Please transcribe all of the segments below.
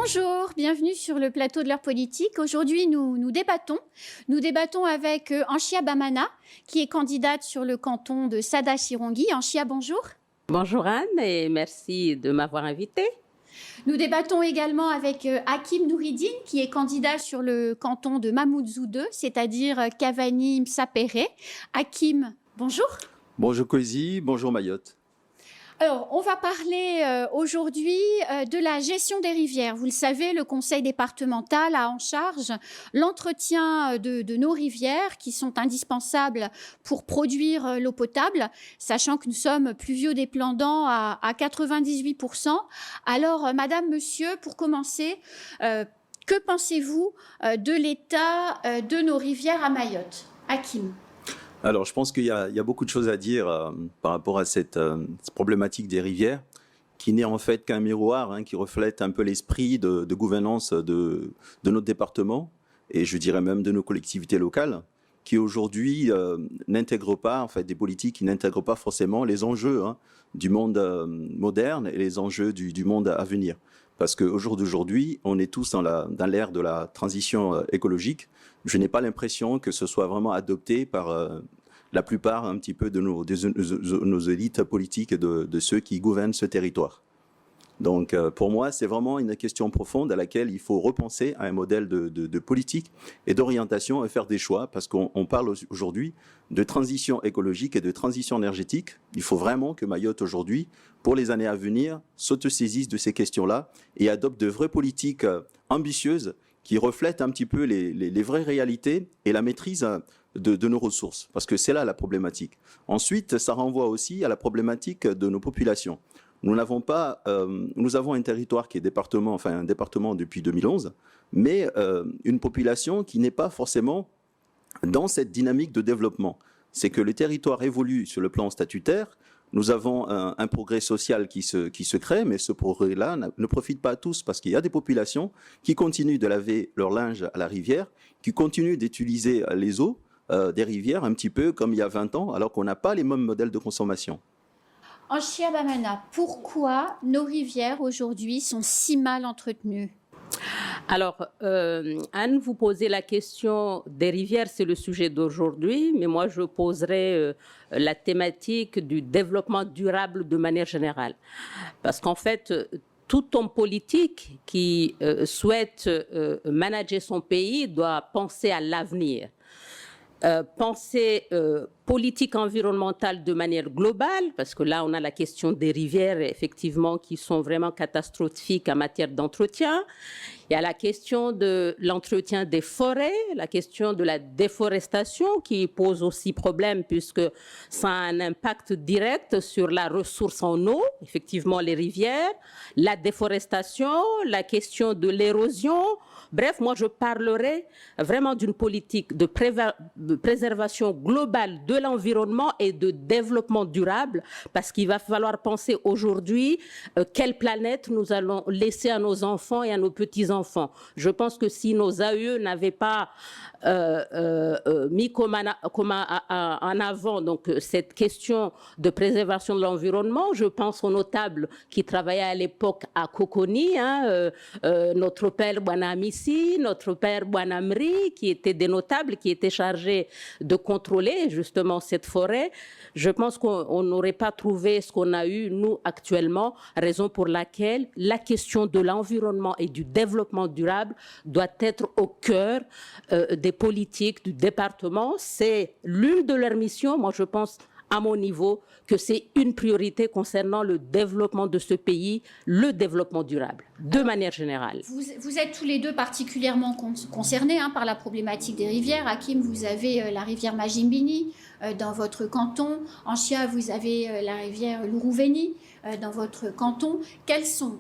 Bonjour, bienvenue sur le plateau de l'heure politique. Aujourd'hui, nous débattons. Nous débattons avec Anchia Bamana, qui est candidate sur le canton de Sada-Chirongi. Anchia, bonjour. Bonjour Anne et merci de m'avoir invitée. Nous débattons également avec Hakim Nouridine, qui est candidat sur le canton de Mamoudzou 2, c'est-à-dire Cavani-Msapéré. Hakim, bonjour. Bonjour Kwesi, bonjour Mayotte. Alors, on va parler aujourd'hui de la gestion des rivières. Vous le savez, le conseil départemental a en charge l'entretien de nos rivières qui sont indispensables pour produire l'eau potable, sachant que nous sommes pluviodépendants à 98%. Alors, madame, monsieur, pour commencer, que pensez-vous de l'état de nos rivières à Mayotte? Hakim. Alors, je pense qu'il y a beaucoup de choses à dire par rapport à cette problématique des rivières, qui n'est en fait qu'un miroir qui reflète un peu l'esprit de gouvernance de notre département, et je dirais même de nos collectivités locales, qui aujourd'hui n'intègrent pas, en fait, des politiques qui n'intègrent pas forcément les enjeux du monde moderne et les enjeux du monde à venir. Parce qu'au jour d'aujourd'hui, on est tous dans l'ère de la transition écologique. Je n'ai pas l'impression que ce soit vraiment adopté par la plupart un petit peu de nos élites politiques et de ceux qui gouvernent ce territoire. Donc pour moi, c'est vraiment une question profonde à laquelle il faut repenser à un modèle de politique et d'orientation et faire des choix, parce qu'on parle aujourd'hui de transition écologique et de transition énergétique. Il faut vraiment que Mayotte aujourd'hui, pour les années à venir, s'autosaisisse de ces questions-là et adopte de vraies politiques ambitieuses qui reflètent un petit peu les vraies réalités et la maîtrise de nos ressources, parce que c'est là la problématique. Ensuite, ça renvoie aussi à la problématique de nos populations. Nous avons un territoire qui est un département depuis 2011, mais une population qui n'est pas forcément dans cette dynamique de développement. C'est que le territoire évolue sur le plan statutaire. Nous avons un progrès social qui se crée, mais ce progrès-là ne profite pas à tous, parce qu'il y a des populations qui continuent de laver leur linge à la rivière, qui continuent d'utiliser les eaux des rivières un petit peu comme il y a 20 ans, alors qu'on n'a pas les mêmes modèles de consommation. Anchia Bamana, pourquoi nos rivières aujourd'hui sont si mal entretenues? Alors, Anne, vous posez la question des rivières, c'est le sujet d'aujourd'hui, mais moi je poserai la thématique du développement durable de manière générale. Parce qu'en fait, tout homme politique qui souhaite manager son pays doit penser à l'avenir. Penser politique environnementale de manière globale, parce que là, on a la question des rivières, effectivement, qui sont vraiment catastrophiques en matière d'entretien. Il y a la question de l'entretien des forêts, la question de la déforestation qui pose aussi problème, puisque ça a un impact direct sur la ressource en eau, effectivement les rivières, la déforestation, la question de l'érosion. Bref, moi, je parlerai vraiment d'une politique de préservation globale de l'environnement et de développement durable, parce qu'il va falloir penser aujourd'hui quelle planète nous allons laisser à nos enfants et à nos petits-enfants. Je pense que si nos aïeux n'avaient pas mis en avant donc, cette question de préservation de l'environnement, je pense aux notables qui travaillaient à l'époque à Coconi, notre père Bouanamissi, notre père Bouanamri, qui étaient des notables qui étaient chargés de contrôler justement cette forêt. Je pense qu'on n'aurait pas trouvé ce qu'on a eu, nous, actuellement, raison pour laquelle la question de l'environnement et du développement durable doit être au cœur des politiques du département. C'est l'une de leurs missions. Moi, je pense, à mon niveau, que c'est une priorité concernant le développement de ce pays, le développement durable, de manière générale. Vous êtes tous les deux particulièrement concernés par la problématique des rivières. Hakim, vous avez la rivière Majimbini dans votre canton. Anchia, vous avez la rivière Lourouveni dans votre canton. Quels sont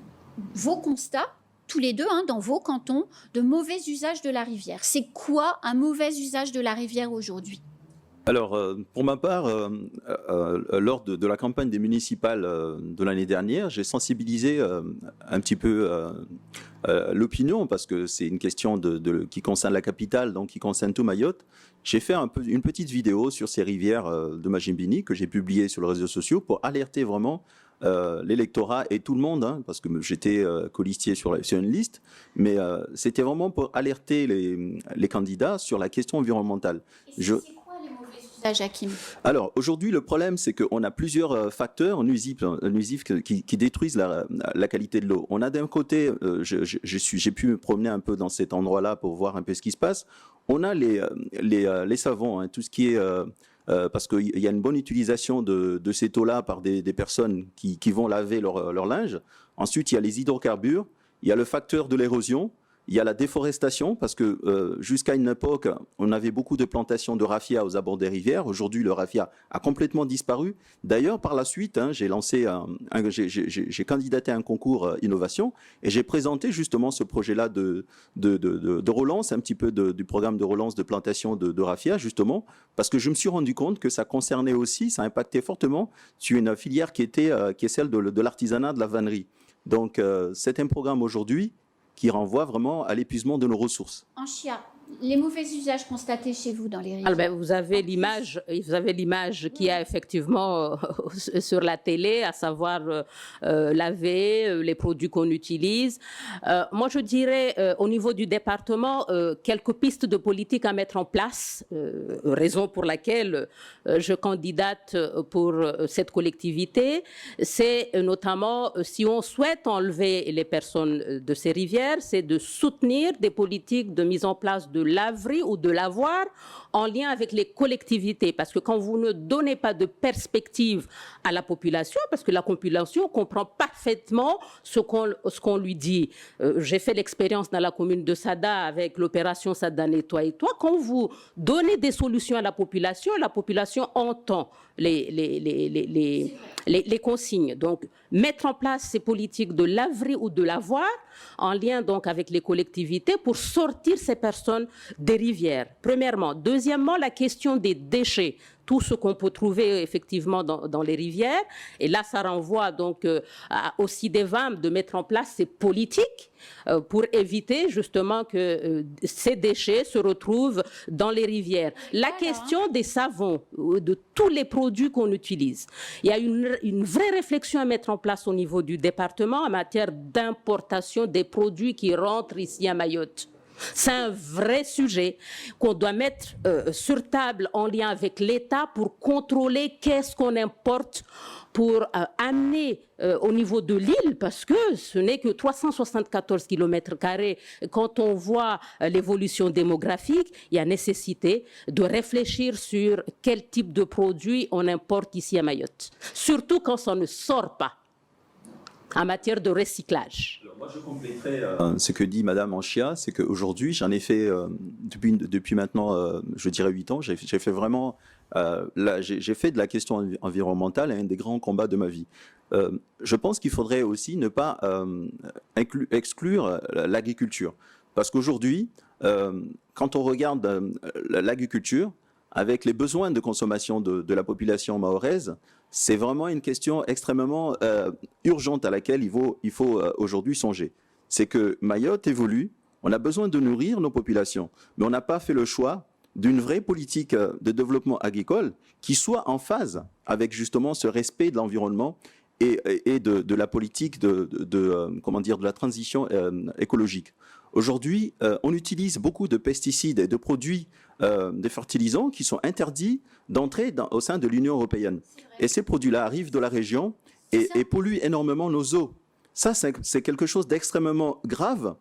vos constats, tous les deux, dans vos cantons, de mauvais usage de la rivière? C'est quoi un mauvais usage de la rivière aujourd'hui? Alors, pour ma part, lors de la campagne des municipales de l'année dernière, j'ai sensibilisé un petit peu l'opinion, parce que c'est une question qui concerne la capitale, donc qui concerne tout Mayotte. J'ai fait une petite vidéo sur ces rivières de Majimbini que j'ai publiée sur les réseaux sociaux pour alerter vraiment l'électorat et tout le monde, hein, parce que j'étais colistier sur une liste, mais c'était vraiment pour alerter les candidats sur la question environnementale. C'est quoi les mauvais usages, Hakim? Alors, aujourd'hui, le problème, c'est qu'on a plusieurs facteurs nuisifs qui détruisent la qualité de l'eau. On a d'un côté, j'ai pu me promener un peu dans cet endroit-là pour voir un peu ce qui se passe. On a les savons, hein, tout ce qui est... parce qu'il y a une bonne utilisation de cette eau-là par des personnes qui vont laver leur linge. Ensuite, il y a les hydrocarbures, il y a le facteur de l'érosion, il y a la déforestation, parce que jusqu'à une époque, on avait beaucoup de plantations de raffia aux abords des rivières. Aujourd'hui, le raffia a complètement disparu. D'ailleurs, par la suite, hein, j'ai candidaté à un concours innovation et j'ai présenté justement ce projet-là de relance, un petit peu du programme de relance de plantation de raffia, justement, parce que je me suis rendu compte que ça concernait aussi, ça impactait fortement sur une filière qui est celle de l'artisanat, de la vannerie. Donc, c'est un programme aujourd'hui qui renvoie vraiment à l'épuisement de nos ressources. Anchia, les mauvais usages constatés chez vous dans les rivières. Alors, vous avez l'image qui est effectivement sur la télé, à savoir laver, les produits qu'on utilise. Moi, je dirais, au niveau du département, quelques pistes de politique à mettre en place, raison pour laquelle je candidate pour cette collectivité. C'est notamment, si on souhaite enlever les personnes de ces rivières, c'est de soutenir des politiques de mise en place de laverie ou de lavoir en lien avec les collectivités. Parce que quand vous ne donnez pas de perspective à la population, parce que la population comprend parfaitement ce qu'on lui dit. J'ai fait l'expérience dans la commune de Sada avec l'opération Sada Nettoie et Toi. Quand vous donnez des solutions à la population entend les consignes. Donc, mettre en place ces politiques de laverie ou de lavoir en lien donc avec les collectivités pour sortir ces personnes des rivières, premièrement. Deuxièmement, la question des déchets. Tout ce qu'on peut trouver effectivement dans les rivières. Et là, ça renvoie donc au CIDEVAM de mettre en place ces politiques pour éviter justement que ces déchets se retrouvent dans les rivières. La question des savons, de tous les produits qu'on utilise. Il y a une vraie réflexion à mettre en place au niveau du département en matière d'importation des produits qui rentrent ici à Mayotte. C'est un vrai sujet qu'on doit mettre sur table en lien avec l'État pour contrôler qu'est-ce qu'on importe pour amener au niveau de l'île, parce que ce n'est que 374 km². Quand on voit l'évolution démographique, il y a nécessité de réfléchir sur quel type de produits on importe ici à Mayotte, surtout quand ça ne sort pas en matière de recyclage. Alors moi, je compléterai ce que dit Madame Anchia, c'est qu'aujourd'hui, j'en ai fait depuis maintenant, je dirais 8 ans, j'ai fait vraiment, j'ai fait de la question environnementale un des grands combats de ma vie. Je pense qu'il faudrait aussi ne pas exclure l'agriculture, parce qu'aujourd'hui, quand on regarde l'agriculture, avec les besoins de consommation de la population mahoraise, c'est vraiment une question extrêmement urgente à laquelle il faut aujourd'hui songer. C'est que Mayotte évolue, on a besoin de nourrir nos populations, mais on n'a pas fait le choix d'une vraie politique de développement agricole qui soit en phase avec justement ce respect de l'environnement et de la politique de la transition écologique. Aujourd'hui, on utilise beaucoup de pesticides et de produits, des fertilisants qui sont interdits d'entrer au sein de l'Union européenne. Et ces produits-là arrivent de la région et polluent énormément nos eaux. Ça, c'est quelque chose d'extrêmement grave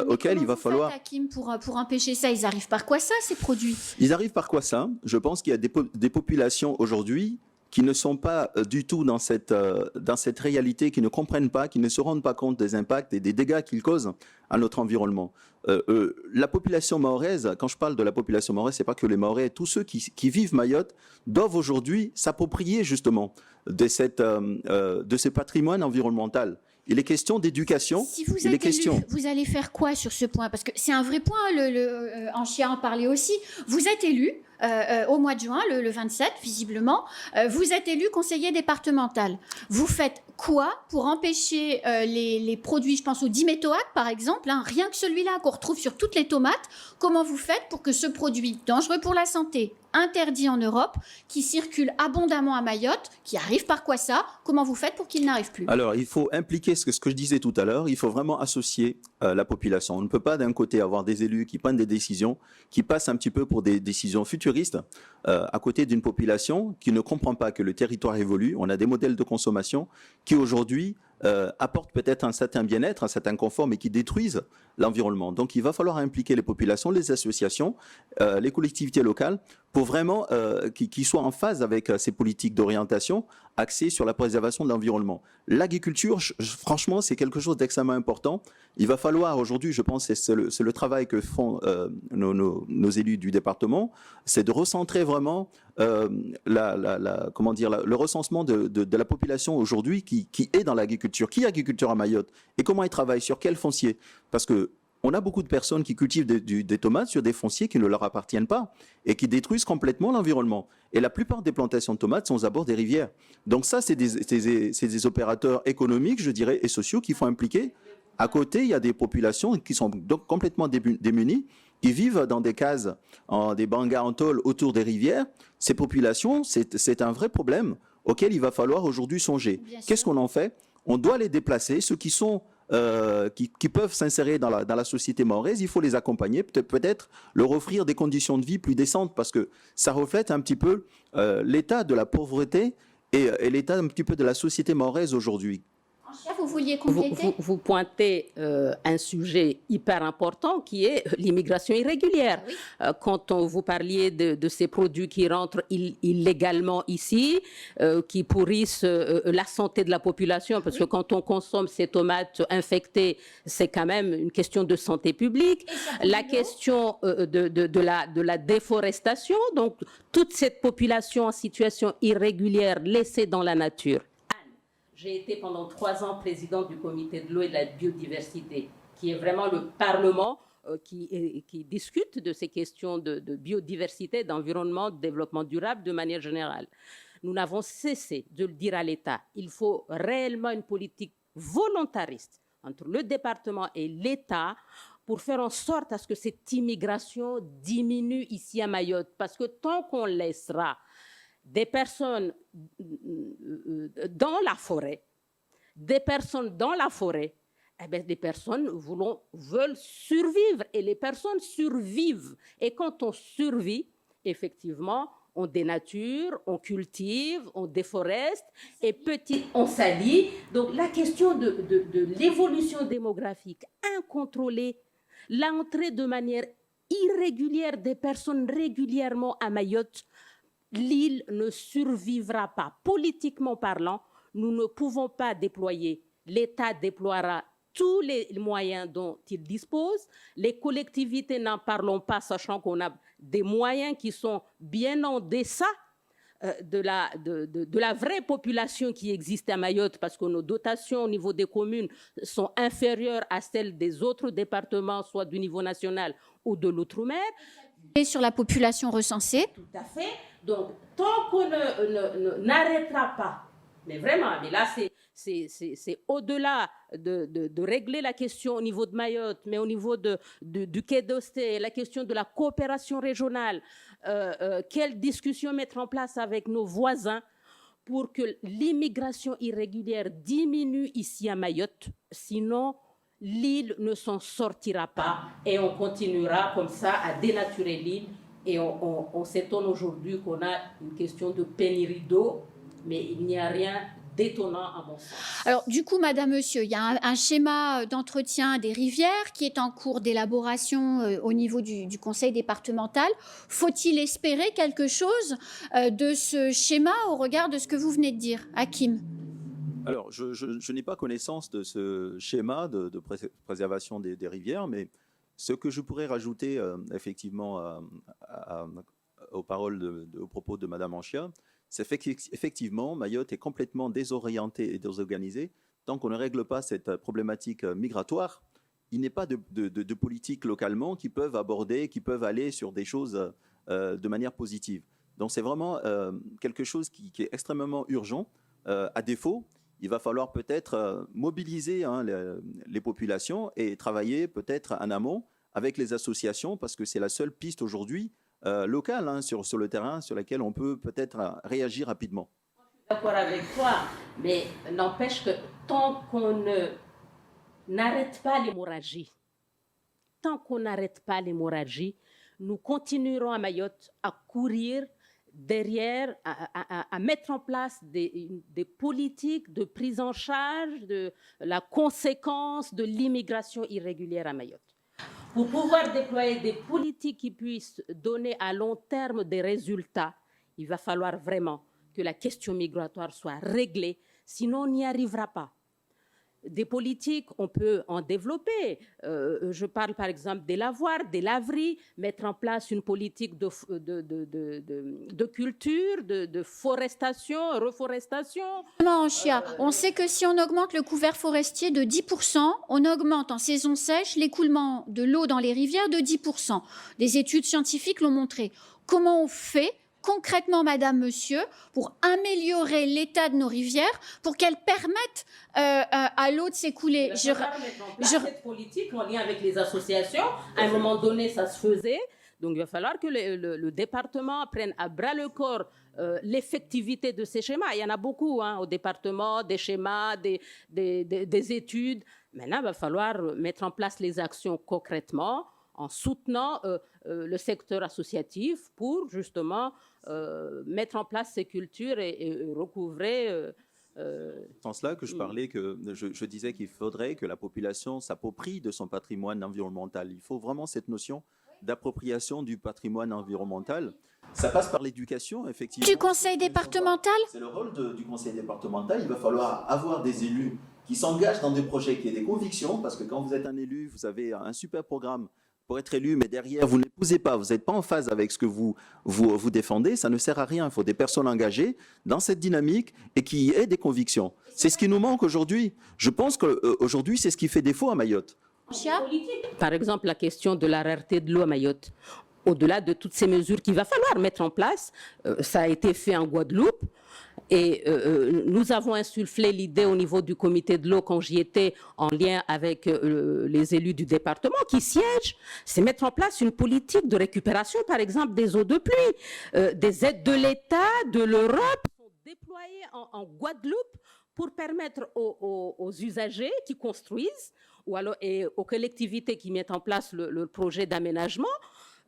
auquel il va falloir... Hakim, pour empêcher ça, ils arrivent par quoi ça, ces produits? Ils arrivent par quoi ça? Je pense qu'il y a des populations aujourd'hui qui ne sont pas du tout dans cette réalité, qui ne comprennent pas, qui ne se rendent pas compte des impacts et des dégâts qu'ils causent à notre environnement. La population mahoraise, quand je parle de la population mahoraise, c'est pas que les Mahorais, tous ceux qui vivent Mayotte doivent aujourd'hui s'approprier justement de ce patrimoine environnemental. Il est question d'éducation. Si vous êtes élu, vous allez faire quoi sur ce point? Parce que c'est un vrai point, Anchia en parlait aussi. Vous êtes élu, au mois de juin, le 27, visiblement. Vous êtes élu conseiller départemental. Vous faites quoi pour empêcher les produits, je pense au diméthoate par exemple, hein, rien que celui-là qu'on retrouve sur toutes les tomates, comment vous faites pour que ce produit dangereux pour la santé, interdit en Europe, qui circule abondamment à Mayotte, qui arrive par quoi ça? Comment vous faites pour qu'il n'arrive plus? Alors, il faut impliquer ce que je disais tout à l'heure, il faut vraiment associer la population. On ne peut pas d'un côté avoir des élus qui prennent des décisions, qui passent un petit peu pour des décisions futuristes, à côté d'une population qui ne comprend pas que le territoire évolue. On a des modèles de consommation qui aujourd'hui apportent peut-être un certain bien-être, un certain confort, mais qui détruisent l'environnement. Donc, il va falloir impliquer les populations, les associations, les collectivités locales, pour vraiment qu'ils soient en phase avec ces politiques d'orientation axées sur la préservation de l'environnement. L'agriculture, franchement, c'est quelque chose d'extrêmement important. Il va falloir aujourd'hui, je pense, c'est le travail que font nos élus du département, c'est de recentrer vraiment le recensement de la population aujourd'hui qui est dans l'agriculture. Qui est agriculteur à Mayotte? Et comment ils travaillent? Sur quel foncier? Parce que on a beaucoup de personnes qui cultivent des tomates sur des fonciers qui ne leur appartiennent pas et qui détruisent complètement l'environnement. Et la plupart des plantations de tomates sont aux abords des rivières. Donc ça, c'est des opérateurs économiques, je dirais, et sociaux qu'il faut impliquer. À côté, il y a des populations qui sont donc complètement démunies, qui vivent dans des cases, des bangas en tôle autour des rivières. Ces populations, c'est un vrai problème auquel il va falloir aujourd'hui songer. Qu'est-ce qu'on en fait? On doit les déplacer, ceux qui sont qui peuvent s'insérer dans la société mahoraise, il faut les accompagner, peut-être leur offrir des conditions de vie plus décentes, parce que ça reflète un petit peu l'état de la pauvreté et l'état un petit peu de la société mahoraise aujourd'hui. Vous vouliez compléter? Vous pointez un sujet hyper important qui est l'immigration irrégulière. Oui. Quand vous parliez de ces produits qui rentrent illégalement ici, qui pourrissent la santé de la population, parce que quand on consomme ces tomates infectées, c'est quand même une question de santé publique. La question de la déforestation, donc toute cette population en situation irrégulière laissée dans la nature. J'ai été pendant 3 ans présidente du comité de l'eau et de la biodiversité, qui est vraiment le Parlement qui discute de ces questions de biodiversité, d'environnement, de développement durable de manière générale. Nous n'avons cessé de le dire à l'État. Il faut réellement une politique volontariste entre le département et l'État pour faire en sorte à ce que cette immigration diminue ici à Mayotte. Parce que tant qu'on laissera des personnes dans la forêt, eh bien, des personnes veulent survivre et les personnes survivent. Et quand on survit, effectivement, on dénature, on cultive, on déforeste et on salit. Donc la question de l'évolution démographique incontrôlée, l'entrée de manière irrégulière des personnes régulièrement à Mayotte, l'île ne survivra pas. Politiquement parlant, nous ne pouvons pas déployer. L'État déploiera tous les moyens dont il dispose. Les collectivités n'en parlons pas, sachant qu'on a des moyens qui sont bien en deçà de la vraie population qui existe à Mayotte, parce que nos dotations au niveau des communes sont inférieures à celles des autres départements, soit du niveau national ou de l'outre-mer. Et sur la population recensée. Tout à fait. Donc, tant qu'on n'arrêtera pas, mais vraiment, mais là, c'est au-delà de régler la question au niveau de Mayotte, mais au niveau du Quai d'Orsay, la question de la coopération régionale, quelle discussion mettre en place avec nos voisins pour que l'immigration irrégulière diminue ici à Mayotte, sinon l'île ne s'en sortira pas et on continuera comme ça à dénaturer l'île. Et on s'étonne aujourd'hui qu'on a une question de pénurie d'eau, mais il n'y a rien d'étonnant à mon sens. Alors du coup, Madame, Monsieur, il y a un schéma d'entretien des rivières qui est en cours d'élaboration au niveau du conseil départemental. Faut-il espérer quelque chose de ce schéma au regard de ce que vous venez de dire, Hakim? Alors, je n'ai pas connaissance de ce schéma de préservation des rivières, mais ce que je pourrais rajouter effectivement aux paroles, aux propos de Madame Anchia, c'est qu'effectivement, Mayotte est complètement désorientée et désorganisée. Tant qu'on ne règle pas cette problématique migratoire, il n'y a pas de politique localement qui peuvent aborder, qui peuvent aller sur des choses de manière positive. Donc c'est vraiment quelque chose qui est extrêmement urgent. À défaut, il va falloir peut-être mobiliser les populations et travailler peut-être en amont avec les associations, parce que c'est la seule piste aujourd'hui locale sur le terrain sur laquelle on peut peut-être réagir rapidement. D'accord avec toi, mais n'empêche que tant qu'on n'arrête pas l'hémorragie, nous continuerons à Mayotte à courir derrière, à mettre en place des politiques de prise en charge de la conséquence de l'immigration irrégulière à Mayotte. Pour pouvoir déployer des politiques qui puissent donner à long terme des résultats, il va falloir vraiment que la question migratoire soit réglée, sinon on n'y arrivera pas. Des politiques, on peut en développer. Je parle par exemple des lavoirs, des laveries, mettre en place une politique de culture, de forestation, reforestation. On sait que si on augmente le couvert forestier de 10%, on augmente en saison sèche l'écoulement de l'eau dans les rivières de 10%. Des études scientifiques l'ont montré. Comment on fait concrètement, madame, monsieur, pour améliorer l'état de nos rivières, pour qu'elles permettent à l'eau de s'écouler? Cette politique en lien avec les associations, à un moment donné, ça se faisait. Donc, il va falloir que le département prenne à bras le corps l'effectivité de ces schémas. Il y en a beaucoup au département, des schémas, des études. Maintenant, il va falloir mettre en place les actions concrètement en soutenant le secteur associatif pour justement mettre en place ces cultures et recouvrer. C'est en cela que je parlais, que je disais qu'il faudrait que la population s'approprie de son patrimoine environnemental. Il faut vraiment cette notion d'appropriation du patrimoine environnemental. Ça passe par l'éducation, effectivement. Du conseil départemental? C'est le rôle du conseil départemental. Il va falloir avoir des élus qui s'engagent dans des projets, qui aient des convictions, parce que quand vous êtes un élu, vous avez un super programme pour être élu, mais derrière, vous ne l'épousez pas, vous n'êtes pas en phase avec ce que vous défendez, ça ne sert à rien. Il faut des personnes engagées dans cette dynamique et qui aient des convictions. C'est ce qui nous manque aujourd'hui. Je pense qu'aujourd'hui, c'est ce qui fait défaut à Mayotte. Par exemple, la question de la rareté de l'eau à Mayotte. Au-delà de toutes ces mesures qu'il va falloir mettre en place, ça a été fait en Guadeloupe. Et nous avons insufflé l'idée au niveau du comité de l'eau quand j'y étais en lien avec les élus du département qui siègent, c'est mettre en place une politique de récupération, par exemple, des eaux de pluie. Des aides de l'État, de l'Europe sont déployées en Guadeloupe pour permettre aux usagers qui construisent et aux collectivités qui mettent en place le projet d'aménagement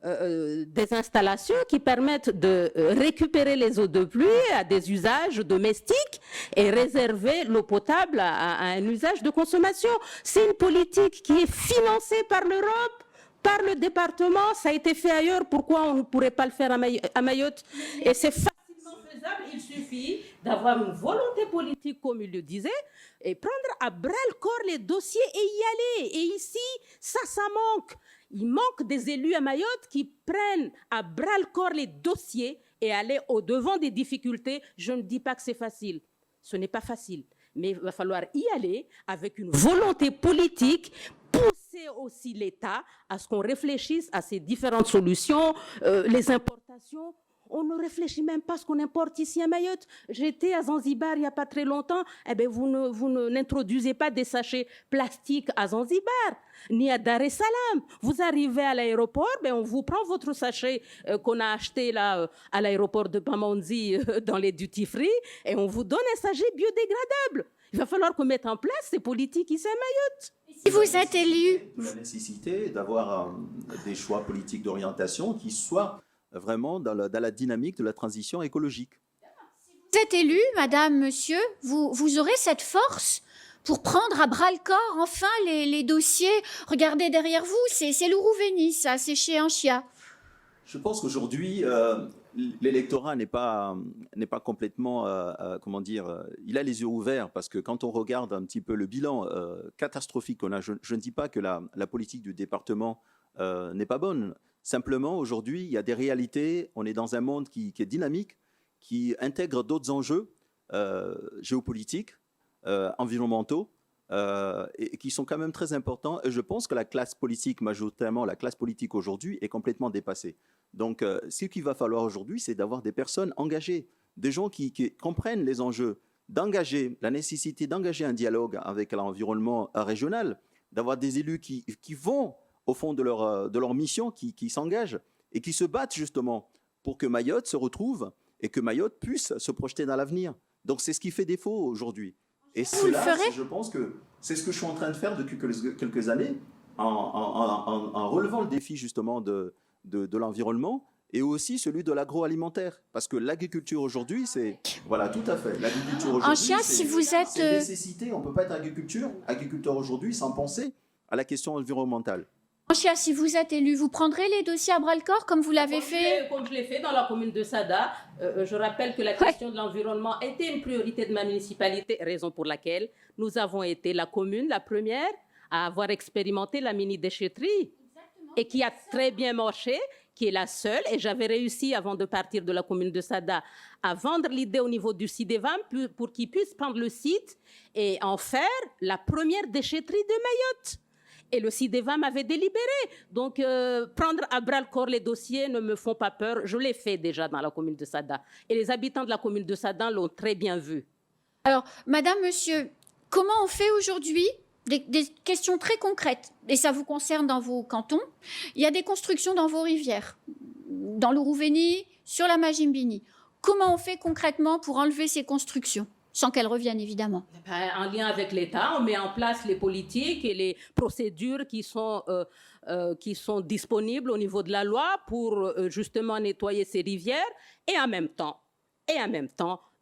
des installations qui permettent de récupérer les eaux de pluie à des usages domestiques et réserver l'eau potable à un usage de consommation. C'est une politique qui est financée par l'Europe, par le département. Ça a été fait ailleurs. Pourquoi on ne pourrait pas le faire à Mayotte? Et c'est facilement faisable. Il suffit d'avoir une volonté politique, comme il le disait, et prendre à bras le corps les dossiers et y aller. Et ici, ça manque. Il manque des élus à Mayotte qui prennent à bras le corps les dossiers et aller au-devant des difficultés. Je ne dis pas que c'est facile. Ce n'est pas facile. Mais il va falloir y aller avec une volonté politique, pousser aussi l'État à ce qu'on réfléchisse à ces différentes solutions, les importations. On ne réfléchit même pas à ce qu'on importe ici à Mayotte. J'étais à Zanzibar il n'y a pas très longtemps. Eh bien, vous n'introduisez pas des sachets plastiques à Zanzibar, ni à Dar es Salaam. Vous arrivez à l'aéroport, on vous prend votre sachet qu'on a acheté là, à l'aéroport de Pamandzi dans les duty-free et on vous donne un sachet biodégradable. Il va falloir qu'on mette en place ces politiques ici à Mayotte. Si vous êtes élu... La nécessité d'avoir des choix politiques d'orientation qui soient vraiment dans la dynamique de la transition écologique. Si vous êtes élu, madame, monsieur, vous aurez cette force pour prendre à bras le corps enfin les dossiers. Regardez derrière vous, c'est l'Ourouveni, ça, c'est chez Anchia. Je pense qu'aujourd'hui, l'électorat n'est pas complètement, comment dire, il a les yeux ouverts, parce que quand on regarde un petit peu le bilan catastrophique qu'on a, je ne dis pas que la politique du département n'est pas bonne. Simplement, aujourd'hui, il y a des réalités, on est dans un monde qui est dynamique, qui intègre d'autres enjeux géopolitiques, environnementaux, et qui sont quand même très importants. Et je pense que la classe politique, majoritairement la classe politique aujourd'hui, est complètement dépassée. Donc, ce qu'il va falloir aujourd'hui, c'est d'avoir des personnes engagées, des gens qui comprennent les enjeux, d'engager, la nécessité d'engager un dialogue avec l'environnement régional, d'avoir des élus qui vont au fond de leur mission, qui s'engagent et qui se battent justement pour que Mayotte se retrouve et que Mayotte puisse se projeter dans l'avenir. Donc c'est ce qui fait défaut aujourd'hui. Et cela, je pense que c'est ce que je suis en train de faire depuis quelques années, en relevant le défi justement de l'environnement et aussi celui de l'agroalimentaire. Parce que l'agriculture aujourd'hui, c'est... Voilà, tout à fait. L'agriculture aujourd'hui, si vous êtes... c'est une nécessité. On ne peut pas être agriculteur aujourd'hui sans penser à la question environnementale. Anchia, si vous êtes élu, vous prendrez les dossiers à bras-le-corps comme vous l'avez fait? Comme je l'ai fait dans la commune de Sada. Je rappelle que la question de l'environnement était une priorité de ma municipalité, raison pour laquelle nous avons été la commune, la première, à avoir expérimenté la mini-déchetterie. Et qui a très bien marché, qui est la seule. Et j'avais réussi, avant de partir de la commune de Sada, à vendre l'idée au niveau du CIDEVAM pour qu'ils puissent prendre le site et en faire la première déchetterie de Mayotte. Et le CIDEVAM avait délibéré. Donc, prendre à bras-le-corps les dossiers ne me font pas peur. Je l'ai fait déjà dans la commune de Sada. Et les habitants de la commune de Sada l'ont très bien vu. Alors, madame, monsieur, comment on fait aujourd'hui? Des questions très concrètes, et ça vous concerne dans vos cantons. Il y a des constructions dans vos rivières, dans le Rouveni, sur la Majimbini. Comment on fait concrètement pour enlever ces constructions, sans qu'elles reviennent évidemment? En lien avec l'État, on met en place les politiques et les procédures qui sont disponibles au niveau de la loi pour justement nettoyer ces rivières et en même temps,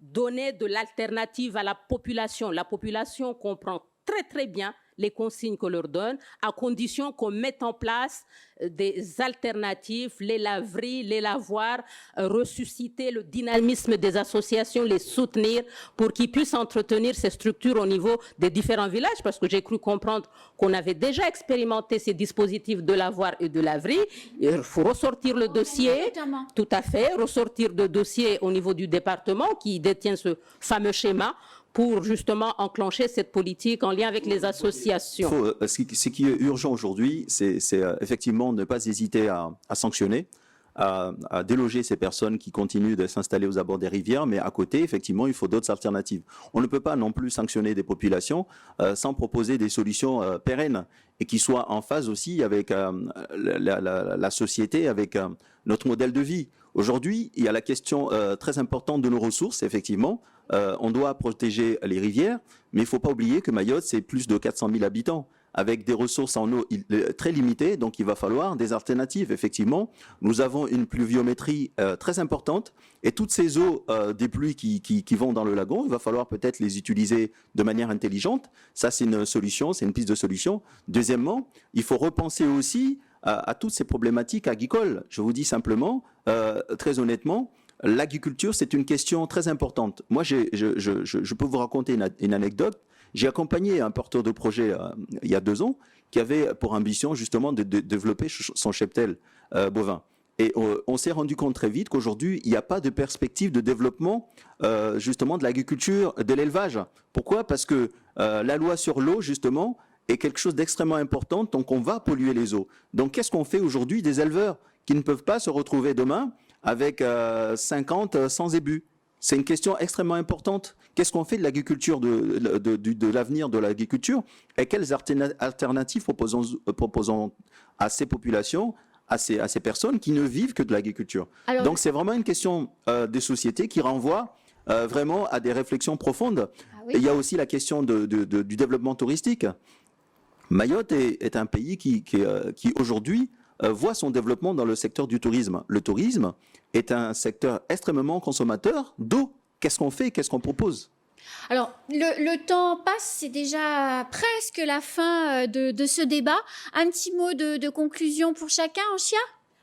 donner de l'alternative à la population. La population comprend très très bien les consignes qu'on leur donne, à condition qu'on mette en place des alternatives, les laveries, les lavoirs, ressusciter le dynamisme des associations, les soutenir pour qu'ils puissent entretenir ces structures au niveau des différents villages, parce que j'ai cru comprendre qu'on avait déjà expérimenté ces dispositifs de lavoir et de laverie. Il faut ressortir le dossier, tout à fait, ressortir le dossier au niveau du département qui détient ce fameux schéma, pour justement enclencher cette politique en lien avec les associations. Ce qui est urgent aujourd'hui, c'est effectivement ne pas hésiter à sanctionner, à déloger ces personnes qui continuent de s'installer aux abords des rivières, mais à côté, effectivement, il faut d'autres alternatives. On ne peut pas non plus sanctionner des populations sans proposer des solutions pérennes et qui soient en phase aussi avec la société, avec notre modèle de vie. Aujourd'hui, il y a la question très importante de nos ressources, effectivement. On doit protéger les rivières, mais il ne faut pas oublier que Mayotte, c'est plus de 400 000 habitants, avec des ressources en eau très limitées, donc il va falloir des alternatives, effectivement. Nous avons une pluviométrie très importante, et toutes ces eaux des pluies qui vont dans le lagon, il va falloir peut-être les utiliser de manière intelligente. Ça, c'est une solution, c'est une piste de solution. Deuxièmement, il faut repenser aussi à toutes ces problématiques agricoles. Je vous dis simplement, très honnêtement, l'agriculture, c'est une question très importante. Moi, je peux vous raconter une anecdote. J'ai accompagné un porteur de projet il y a 2 ans qui avait pour ambition justement de développer son cheptel bovin. Et on s'est rendu compte très vite qu'aujourd'hui, il n'y a pas de perspective de développement justement de l'agriculture, de l'élevage. Pourquoi? Parce que la loi sur l'eau, justement, est quelque chose d'extrêmement important, donc on va polluer les eaux. Donc qu'est-ce qu'on fait aujourd'hui des éleveurs qui ne peuvent pas se retrouver demain avec 50 sans ébus? C'est une question extrêmement importante. Qu'est-ce qu'on fait de l'agriculture, de l'avenir de l'agriculture, et quelles alternatives proposons à ces populations, à ces personnes qui ne vivent que de l'agriculture? Donc c'est vraiment une question des sociétés qui renvoie vraiment à des réflexions profondes. Ah oui. Et il y a aussi la question du développement touristique. Mayotte est un pays qui aujourd'hui voit son développement dans le secteur du tourisme. Le tourisme est un secteur extrêmement consommateur d'eau. Qu'est-ce qu'on fait? Qu'est-ce qu'on propose? Alors, le temps passe, c'est déjà presque la fin de ce débat. Un petit mot de conclusion pour chacun, Anchia?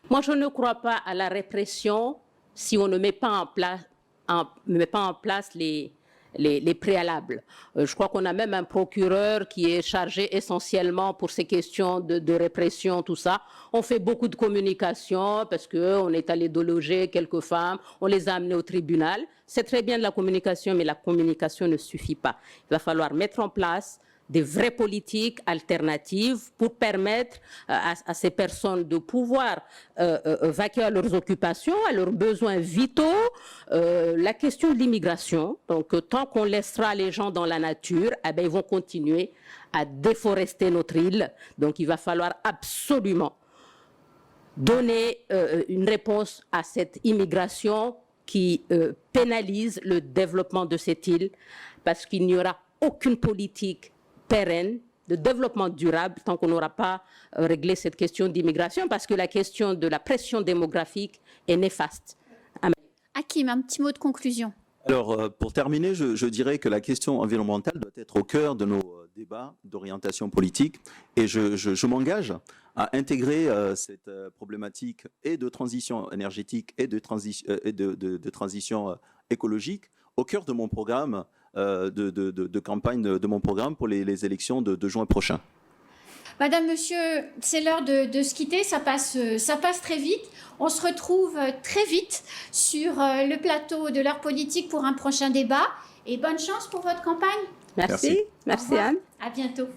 Moi, je ne crois pas à la répression si on ne met pas en place les préalables. Je crois qu'on a même un procureur qui est chargé essentiellement pour ces questions de répression, tout ça. On fait beaucoup de communication parce qu'on est allé déloger quelques femmes, on les a amenées au tribunal. C'est très bien de la communication, mais la communication ne suffit pas. Il va falloir mettre en place des vraies politiques alternatives pour permettre à ces personnes de pouvoir vaquer à leurs occupations, à leurs besoins vitaux. La question de l'immigration, donc tant qu'on laissera les gens dans la nature, eh bien, ils vont continuer à déforester notre île. Donc il va falloir absolument donner une réponse à cette immigration qui pénalise le développement de cette île, parce qu'il n'y aura aucune politique pérenne de développement durable tant qu'on n'aura pas réglé cette question d'immigration, parce que la question de la pression démographique est néfaste. Hakim, un petit mot de conclusion. Alors, pour terminer, je dirais que la question environnementale doit être au cœur de nos débats d'orientation politique, et je m'engage à intégrer cette problématique et de transition énergétique et de transition écologique au cœur de mon programme de campagne de mon programme pour les élections de juin prochain. Madame, monsieur, c'est l'heure de se quitter, ça passe très vite. On se retrouve très vite sur le plateau de l'heure politique pour un prochain débat. Et bonne chance pour votre campagne. Merci. Merci Anne. À bientôt.